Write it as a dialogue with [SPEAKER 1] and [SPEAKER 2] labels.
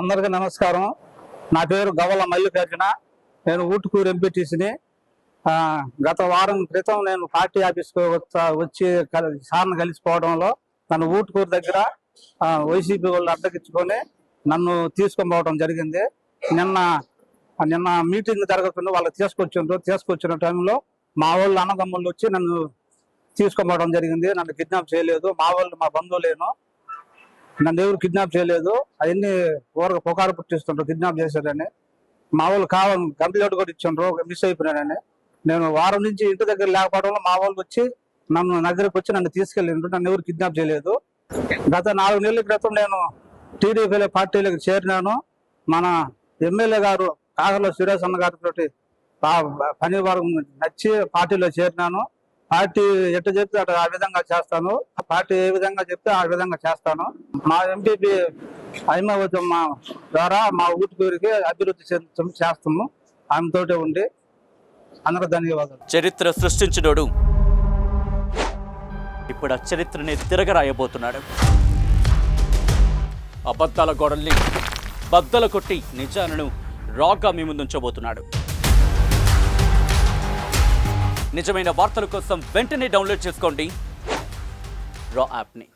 [SPEAKER 1] అందరికీ నమస్కారం. నా పేరు గవ్వల మల్లికార్జున. నేను ఊటుకూరు ఎంపీటీసీని. గత వారం క్రితం నేను పార్టీ ఆఫీస్కి వచ్చి సార్ని కలిసిపోవడంలో నన్ను ఊటుకూరు దగ్గర వైసీపీ వాళ్ళు అడ్డగించుకొని నన్ను తీసుకొని పోవడం జరిగింది. నిన్న మీటింగ్ జరగకుండా వాళ్ళు తీసుకొచ్చిన టైంలో మా వాళ్ళు అన్నదమ్ముళ్ళు వచ్చి నన్ను తీసుకొని పోవడం జరిగింది. నన్ను కిడ్నాప్ చేయలేదు. మా బంధువులేను, నన్ను ఎవరు కిడ్నాప్ చేయలేదు. అవన్నీ ఊరకు పుకారు పుట్టిస్తుండ్రు కిడ్నాప్ చేశారని. మా వాళ్ళు కంప్లైంట్ కూడా ఇచ్చిండ్రు మిస్ అయిపోయినానని. నేను వారం నుంచి ఇంటి దగ్గర లేకపోవడంలో మా వాళ్ళు వచ్చి దగ్గరకు వచ్చి నన్ను తీసుకెళ్ళిండ్రు. నన్ను ఎవరు కిడ్నాప్ చేయలేదు. గత 4 నెలల క్రితం నేను టీడీపీ పార్టీలకు చేరినాను. మన ఎమ్మెల్యే గారు కాకర్ల సురేష్ అన్న గారితో పని వరకు నచ్చి పార్టీలో చేరినాను. పార్టీ ఎట్లా చెప్తే అటు ఆ విధంగా చేస్తాను. పార్టీ ఏ విధంగా చెప్తే ఆ విధంగా చేస్తాను. మా ఎంపీపీ హైమావతమ్మ ద్వారా మా ఊటుకూరికి అభివృద్ధి చేస్తాము. ఆమెతోటే ఉండి అందరూ ధన్యవాదాలు.
[SPEAKER 2] చరిత్ర సృష్టించినోడు ఇప్పుడు ఆ చరిత్రని తిరగరాయబోతున్నాడు. అబద్ధాల గోడల్ని బద్దల కొట్టి నిజాలను రాగా మీ ముందుంచబోతున్నాడు. నిజమైన వార్తల కోసం వెంటనే డౌన్లోడ్ చేసుకోండి రా యాప్ని.